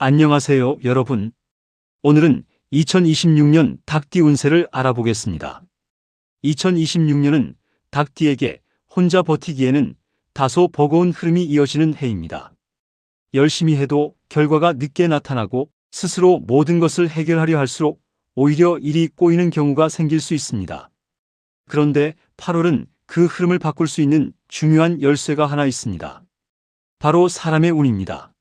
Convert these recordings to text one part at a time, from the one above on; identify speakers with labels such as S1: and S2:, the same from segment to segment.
S1: 안녕하세요, 여러분. 오늘은 2026년 닭띠 운세를 알아보겠습니다. 2026년은 닭띠에게 혼자 버티기에는 다소 버거운 흐름이 이어지는 해입니다. 열심히 해도 결과가 늦게 나타나고 스스로 모든 것을 해결하려 할수록 오히려 일이 꼬이는 경우가 생길 수 있습니다. 그런데 8월은 그 흐름을 바꿀 수 있는 중요한 열쇠가 하나 있습니다. 바로 사람의 운입니다.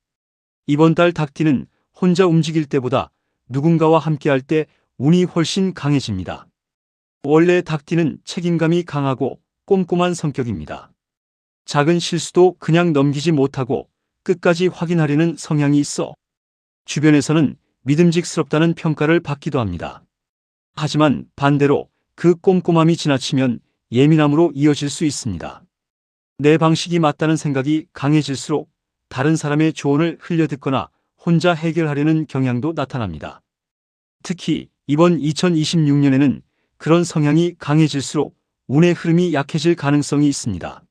S1: 이번 달 닭띠는 혼자 움직일 때보다 누군가와 함께할 때 운이 훨씬 강해집니다. 원래 닭띠는 책임감이 강하고 꼼꼼한 성격입니다. 작은 실수도 그냥 넘기지 못하고 끝까지 확인하려는 성향이 있어 주변에서는 믿음직스럽다는 평가를 받기도 합니다. 하지만 반대로 그 꼼꼼함이 지나치면 예민함으로 이어질 수 있습니다. 내 방식이 맞다는 생각이 강해질수록 다른 사람의 조언을 흘려듣거나 혼자 해결하려는 경향도 나타납니다. 특히 이번 2026년에는 그런 성향이 강해질수록 운의 흐름이 약해질 가능성이 있습니다.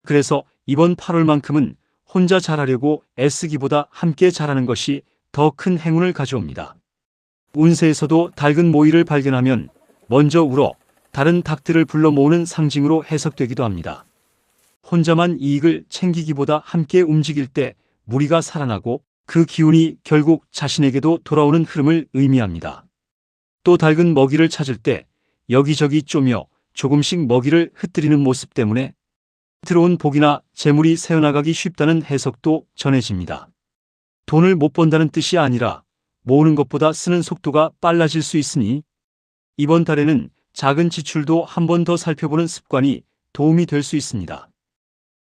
S1: 그래서 이번 8월만큼은 혼자 잘하려고 애쓰기보다 함께 잘하는 것이 더 큰 행운을 가져옵니다. 운세에서도 닭은 모이를 발견하면 먼저 울어 다른 닭들을 불러 모으는 상징으로 해석되기도 합니다. 혼자만 이익을 챙기기보다 함께 움직일 때 무리가 살아나고 그 기운이 결국 자신에게도 돌아오는 흐름을 의미합니다. 또 닭은 먹이를 찾을 때 여기저기 쪼며 조금씩 먹이를 흩뜨리는 모습 때문에 들어온 복이나 재물이 새어나가기 쉽다는 해석도 전해집니다. 돈을 못 번다는 뜻이 아니라 모으는 것보다 쓰는 속도가 빨라질 수 있으니 이번 달에는 작은 지출도 한 번 더 살펴보는 습관이 도움이 될 수 있습니다.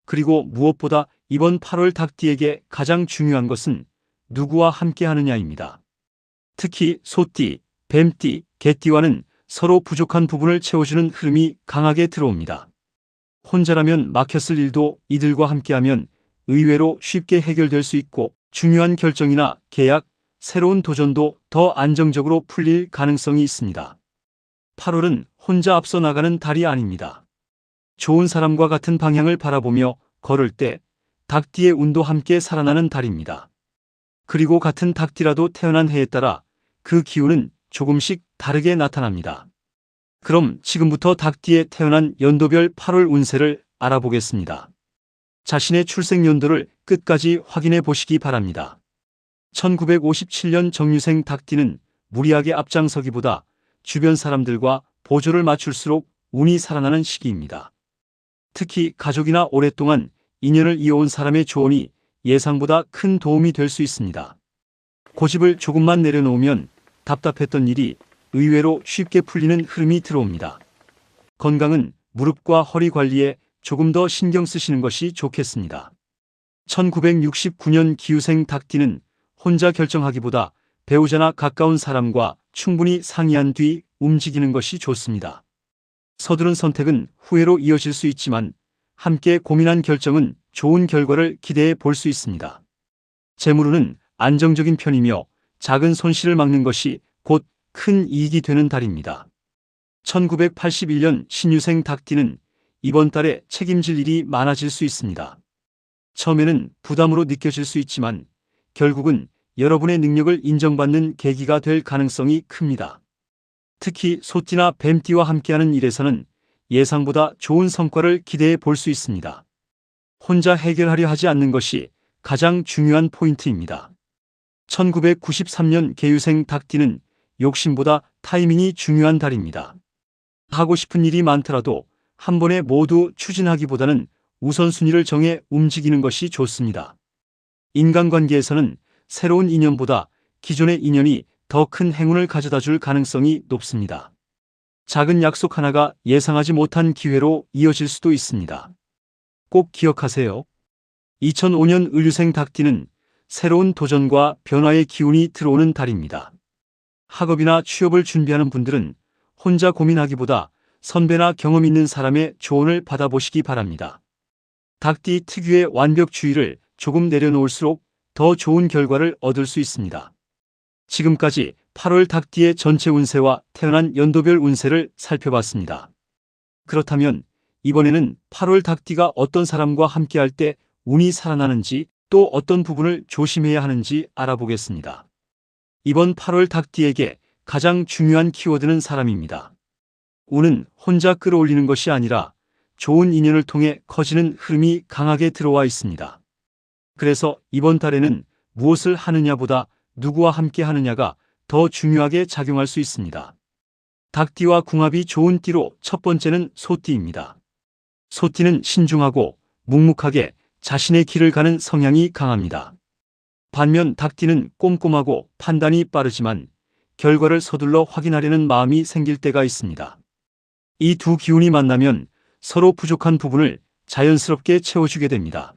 S1: 그리고 무엇보다 이번 8월 닭띠에게 가장 중요한 것은 누구와 함께 하느냐입니다. 특히 소띠, 뱀띠, 개띠와는 서로 부족한 부분을 채워주는 흐름이 강하게 들어옵니다. 혼자라면 막혔을 일도 이들과 함께하면 의외로 쉽게 해결될 수 있고 중요한 결정이나 계약, 새로운 도전도 더 안정적으로 풀릴 가능성이 있습니다. 8월은 혼자 앞서 나가는 달이 아닙니다. 좋은 사람과 같은 방향을 바라보며 걸을 때 닭띠의 운도 함께 살아나는 달입니다. 그리고 같은 닭띠라도 태어난 해에 따라 그 기운은 조금씩 다르게 나타납니다. 그럼 지금부터 닭띠에 태어난 연도별 8월 운세를 알아보겠습니다. 자신의 출생 연도를 끝까지 확인해 보시기 바랍니다. 1957년 정유생 닭띠는 무리하게 앞장서기보다 주변 사람들과 보조를 맞출수록 운이 살아나는 시기입니다. 특히 가족이나 오랫동안 인연을 이어온 사람의 조언이 예상보다 큰 도움이 될 수 있습니다. 고집을 조금만 내려놓으면 답답했던 일이 의외로 쉽게 풀리는 흐름이 들어옵니다. 건강은 무릎과 허리 관리에 조금 더 신경 쓰시는 것이 좋겠습니다. 1969년 기우생 닭띠는 혼자 결정하기보다 배우자나 가까운 사람과 충분히 상의한 뒤 움직이는 것이 좋습니다. 서두른 선택은 후회로 이어질 수 있지만 함께 고민한 결정은 좋은 결과를 기대해 볼 수 있습니다. 재물운은 안정적인 편이며 작은 손실을 막는 것이 곧 큰 이익이 되는 달입니다. 1981년 신유생 닭띠는 이번 달에 책임질 일이 많아질 수 있습니다. 처음에는 부담으로 느껴질 수 있지만 결국은 여러분의 능력을 인정받는 계기가 될 가능성이 큽니다. 특히 소띠나 뱀띠와 함께하는 일에서는 예상보다 좋은 성과를 기대해 볼 수 있습니다. 혼자 해결하려 하지 않는 것이 가장 중요한 포인트입니다. 1993년 개유생 닭띠는 욕심보다 타이밍이 중요한 달입니다. 하고 싶은 일이 많더라도 한 번에 모두 추진하기보다는 우선순위를 정해 움직이는 것이 좋습니다. 인간관계에서는 새로운 인연보다 기존의 인연이 더 큰 행운을 가져다 줄 가능성이 높습니다. 작은 약속 하나가 예상하지 못한 기회로 이어질 수도 있습니다. 꼭 기억하세요. 2005년 을유생 닭띠는 새로운 도전과 변화의 기운이 들어오는 달입니다. 학업이나 취업을 준비하는 분들은 혼자 고민하기보다 선배나 경험 있는 사람의 조언을 받아보시기 바랍니다. 닭띠 특유의 완벽주의를 조금 내려놓을수록 더 좋은 결과를 얻을 수 있습니다. 지금까지 8월 닭띠의 전체 운세와 태어난 연도별 운세를 살펴봤습니다. 그렇다면 이번에는 8월 닭띠가 어떤 사람과 함께할 때 운이 살아나는지 또 어떤 부분을 조심해야 하는지 알아보겠습니다. 이번 8월 닭띠에게 가장 중요한 키워드는 사람입니다. 운은 혼자 끌어올리는 것이 아니라 좋은 인연을 통해 커지는 흐름이 강하게 들어와 있습니다. 그래서 이번 달에는 무엇을 하느냐보다 누구와 함께 하느냐가 더 중요하게 작용할 수 있습니다. 닭띠와 궁합이 좋은 띠로 첫 번째는 소띠입니다. 소띠는 신중하고 묵묵하게 자신의 길을 가는 성향이 강합니다. 반면 닭띠는 꼼꼼하고 판단이 빠르지만 결과를 서둘러 확인하려는 마음이 생길 때가 있습니다. 이 두 기운이 만나면 서로 부족한 부분을 자연스럽게 채워주게 됩니다.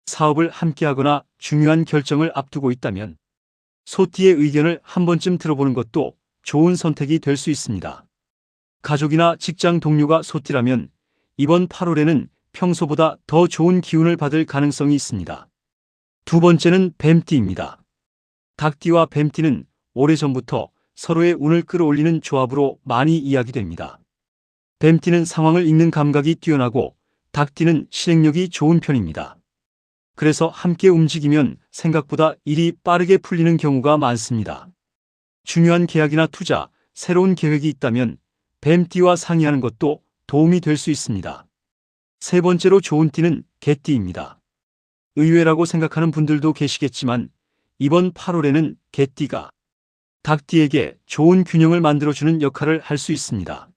S1: 사업을 함께하거나 중요한 결정을 앞두고 있다면 소띠의 의견을 한 번쯤 들어보는 것도 좋은 선택이 될 수 있습니다. 가족이나 직장 동료가 소띠라면 이번 8월에는 평소보다 더 좋은 기운을 받을 가능성이 있습니다. 두 번째는 뱀띠입니다. 닭띠와 뱀띠는 오래전부터 서로의 운을 끌어올리는 조합으로 많이 이야기됩니다. 뱀띠는 상황을 읽는 감각이 뛰어나고 닭띠는 실행력이 좋은 편입니다. 그래서 함께 움직이면 생각보다 일이 빠르게 풀리는 경우가 많습니다. 중요한 계약이나 투자, 새로운 계획이 있다면 뱀띠와 상의하는 것도 도움이 될 수 있습니다. 세 번째로 좋은 띠는 개띠입니다. 의외라고 생각하는 분들도 계시겠지만 이번 8월에는 개띠가 닭띠에게 좋은 균형을 만들어주는 역할을 할 수 있습니다.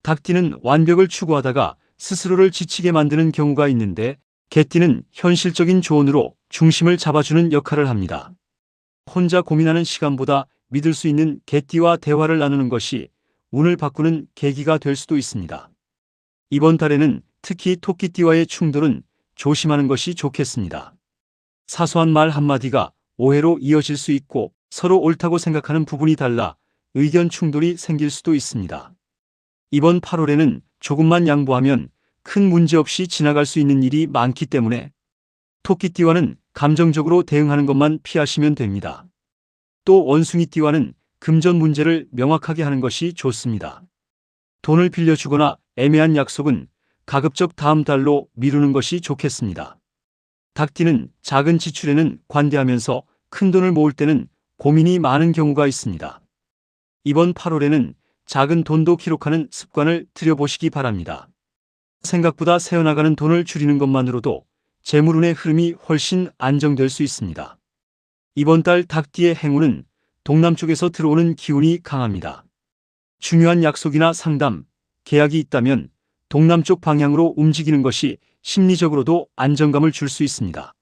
S1: 닭띠는 완벽을 추구하다가 스스로를 지치게 만드는 경우가 있는데 개띠는 현실적인 조언으로 중심을 잡아주는 역할을 합니다. 혼자 고민하는 시간보다 믿을 수 있는 개띠와 대화를 나누는 것이 운을 바꾸는 계기가 될 수도 있습니다. 이번 달에는 특히 토끼띠와의 충돌은 조심하는 것이 좋겠습니다. 사소한 말 한마디가 오해로 이어질 수 있고 서로 옳다고 생각하는 부분이 달라 의견 충돌이 생길 수도 있습니다. 이번 8월에는 조금만 양보하면 큰 문제 없이 지나갈 수 있는 일이 많기 때문에 토끼띠와는 감정적으로 대응하는 것만 피하시면 됩니다. 또 원숭이띠와는 금전 문제를 명확하게 하는 것이 좋습니다. 돈을 빌려주거나 애매한 약속은 가급적 다음 달로 미루는 것이 좋겠습니다. 닭띠는 작은 지출에는 관대하면서 큰 돈을 모을 때는 고민이 많은 경우가 있습니다. 이번 8월에는 작은 돈도 기록하는 습관을 들여보시기 바랍니다. 생각보다 새어나가는 돈을 줄이는 것만으로도 재물운의 흐름이 훨씬 안정될 수 있습니다. 이번 달 닭띠의 행운은 동남쪽에서 들어오는 기운이 강합니다. 중요한 약속이나 상담, 계약이 있다면 동남쪽 방향으로 움직이는 것이 심리적으로도 안정감을 줄 수 있습니다.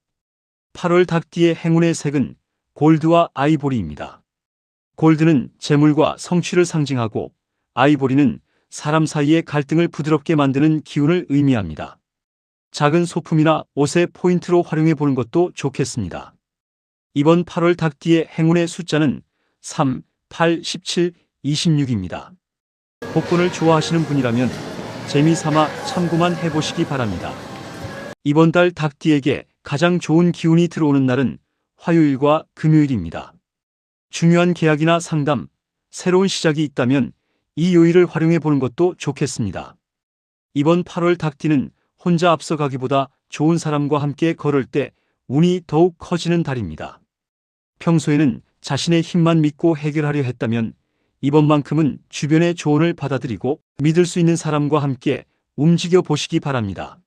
S1: 8월 닭띠의 행운의 색은 골드와 아이보리입니다. 골드는 재물과 성취를 상징하고 아이보리는 사람 사이의 갈등을 부드럽게 만드는 기운을 의미합니다. 작은 소품이나 옷의 포인트로 활용해 보는 것도 좋겠습니다. 이번 8월 닭띠의 행운의 숫자는 3, 8, 17, 26입니다. 복권을 좋아하시는 분이라면 재미삼아 참고만 해보시기 바랍니다. 이번 달 닭띠에게 가장 좋은 기운이 들어오는 날은 화요일과 금요일입니다. 중요한 계약이나 상담, 새로운 시작이 있다면 이 요일을 활용해 보는 것도 좋겠습니다. 이번 8월 닭띠는 혼자 앞서가기보다 좋은 사람과 함께 걸을 때 운이 더욱 커지는 달입니다. 평소에는 자신의 힘만 믿고 해결하려 했다면 이번만큼은 주변의 조언을 받아들이고 믿을 수 있는 사람과 함께 움직여 보시기 바랍니다.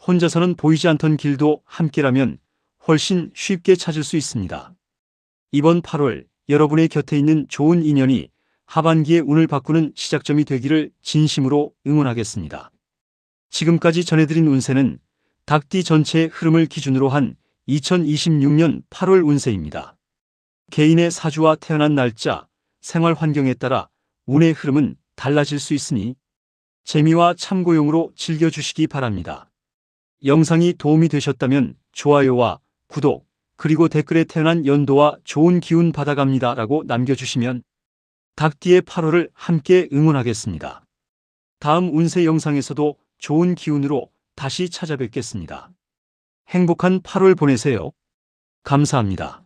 S1: 혼자서는 보이지 않던 길도 함께라면 훨씬 쉽게 찾을 수 있습니다. 이번 8월 여러분의 곁에 있는 좋은 인연이 하반기의 운을 바꾸는 시작점이 되기를 진심으로 응원하겠습니다. 지금까지 전해드린 운세는 닭띠 전체의 흐름을 기준으로 한 2026년 8월 운세입니다. 개인의 사주와 태어난 날짜, 생활 환경에 따라 운의 흐름은 달라질 수 있으니 재미와 참고용으로 즐겨주시기 바랍니다. 영상이 도움이 되셨다면 좋아요와 구독, 그리고 댓글에 태어난 연도와 좋은 기운 받아갑니다 라고 남겨주시면 닭띠의 8월을 함께 응원하겠습니다. 다음 운세 영상에서도 좋은 기운으로 다시 찾아뵙겠습니다. 행복한 8월 보내세요. 감사합니다.